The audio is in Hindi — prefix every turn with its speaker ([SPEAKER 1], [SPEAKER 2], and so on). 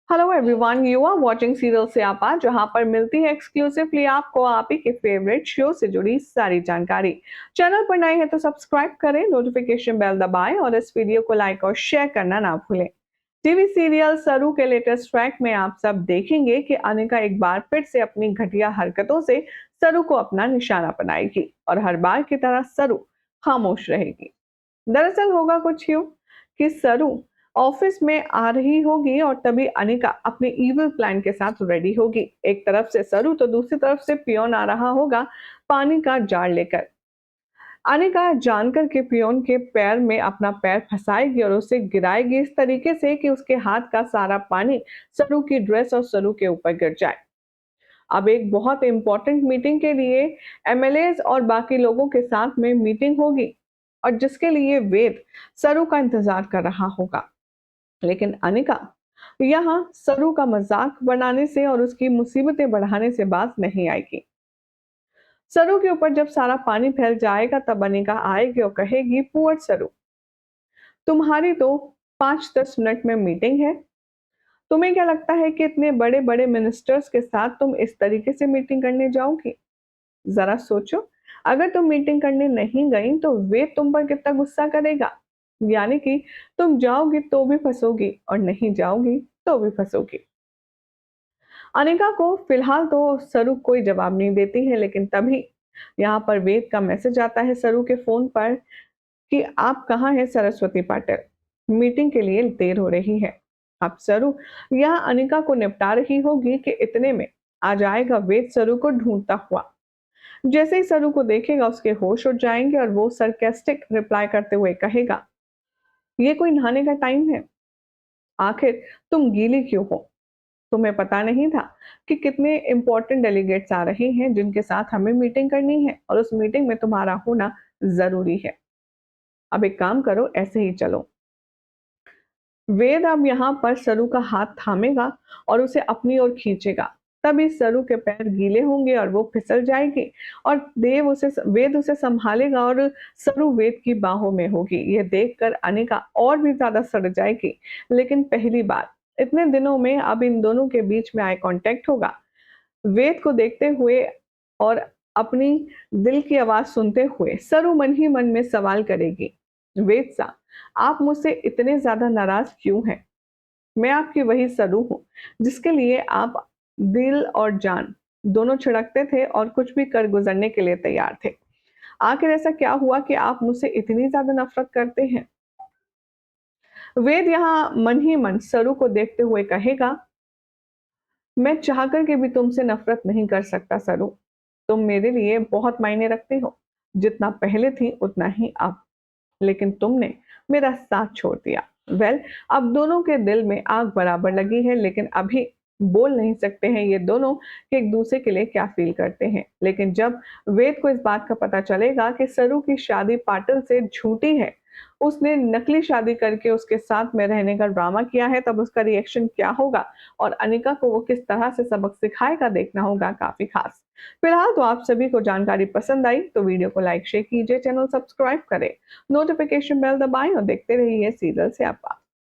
[SPEAKER 1] Hello everyone, you are watching serial Siyapa, जहां पर मिलती है एक्सक्लूसिवली आपको आप ही के फेवरेट शो से जुड़ी सारी जानकारी। चैनल पर नए हैं तो सब्सक्राइब करें, नोटिफिकेशन बेल दबाएं और इस वीडियो को लाइक और शेयर करना ना भूलें। टीवी सीरियल सरू के लेटेस्ट ट्रैक में आप सब देखेंगे कि अनिका एक बार फिर से अपनी घटिया हरकतों से सरू को अपना निशाना बनाएगी और हर बार की तरह सरू खामोश रहेगी। दरअसल होगा कुछ यूं कि सरू ऑफिस में आ रही होगी और तभी अनिका अपने इविल प्लान के साथ रेडी होगी। एक तरफ से सरू तो दूसरी तरफ से पियोन आ रहा होगा पानी का जार लेकर। अनिका जानकर के पियोन के पैर में अपना पैर फंसाएगी और उसे गिराएगी इस तरीके से कि उसके हाथ का सारा पानी सरू की ड्रेस और सरू के ऊपर गिर जाए। अब एक बहुत इंपॉर्टेंट मीटिंग के लिए एमएलएज और बाकी लोगों के साथ में मीटिंग होगी और जिसके लिए वेद सरू का इंतजार कर रहा होगा। लेकिन अनिका यहाँ सरू का मजाक बनाने से और उसकी मुसीबतें बढ़ाने से बात नहीं आएगी। सरू के ऊपर जब सारा पानी फैल जाएगा तब अनिका आएगी और कहेगी, पुअर सरू, तुम्हारी तो 5-10 मिनट में मीटिंग है। तुम्हें क्या लगता है कि इतने बड़े बड़े मिनिस्टर्स के साथ तुम इस तरीके से मीटिंग करने जाओगी? जरा सोचो, अगर तुम मीटिंग करने नहीं गई तो वे तुम पर कितना गुस्सा करेगा। यानी कि तुम जाओगी तो भी फंसोगी और नहीं जाओगी तो भी फंसोगी। अनिका को फिलहाल तो सरू कोई जवाब नहीं देती है, लेकिन तभी यहाँ पर वेद का मैसेज आता है सरू के फोन पर कि आप कहाँ हैं सरस्वती पाटिल, मीटिंग के लिए देर हो रही है। अब सरू यहाँ अनिका को निपटा रही होगी कि इतने में आ जाएगा वेद सरू को ढूंढता हुआ। जैसे ही सरू को देखेगा उसके होश उड़ जाएंगे और वो सरकास्टिक रिप्लाई करते हुए कहेगा, ये कोई नहाने का टाइम है? आखिर तुम गीली क्यों हो? तुम्हें पता नहीं था कि कितने इंपॉर्टेंट डेलीगेट्स आ रहे हैं जिनके साथ हमें मीटिंग करनी है और उस मीटिंग में तुम्हारा होना जरूरी है। अब एक काम करो, ऐसे ही चलो। वेद अब यहाँ पर सरू का हाथ थामेगा और उसे अपनी ओर खींचेगा। तभी सरू के पैर गीले होंगे और वो फिसल जाएगी और वेद उसे संभालेगा और सरू वेद की बाहों में होगी। ये देखकर अनिका और भी ज्यादा सड़ जाएगी। लेकिन पहली बार इतने दिनों में अब इन दोनों के बीच में आई कांटेक्ट होगा। वेद को देखते हुए और अपनी दिल की आवाज सुनते हुए सरू मन ही मन में सवाल करेगी, वेद सा, आप मुझसे इतने ज्यादा नाराज क्यों हैं? मैं आपकी वही सरू हूं जिसके लिए आप दिल और जान दोनों छिड़कते थे और कुछ भी कर गुजरने के लिए तैयार थे। आखिर ऐसा क्या हुआ कि आप मुझसे इतनी ज्यादा नफरत करते हैं? वेद यहाँ मन ही मन सरू को देखते हुए कहेगा, मैं चाहकर के भी तुमसे नफरत नहीं कर सकता सरू। तुम मेरे लिए बहुत मायने रखते हो, जितना पहले थी उतना ही अब। लेकिन तुमने मेरा साथ छोड़ दिया। अब दोनों के दिल में आग बराबर लगी है, लेकिन अभी बोल नहीं सकते हैं ये दोनों कि एक दूसरे के लिए क्या फील करते हैं। लेकिन जब वेद को इस बात का पता चलेगा कि सरू की शादी पाटिल से झूठी है, उसने नकली शादी करके उसके साथ में रहने का ड्रामा किया है, तब उसका रिएक्शन क्या होगा और अनिका को वो किस तरह से सबक सिखाएगा, देखना होगा काफी खास। फिलहाल तो आप सभी को जानकारी पसंद आई तो वीडियो को लाइक शेयर कीजिए, चैनल सब्सक्राइब करें, नोटिफिकेशन बेल दबाएं और देखते रहिए सीरियल स्यापा।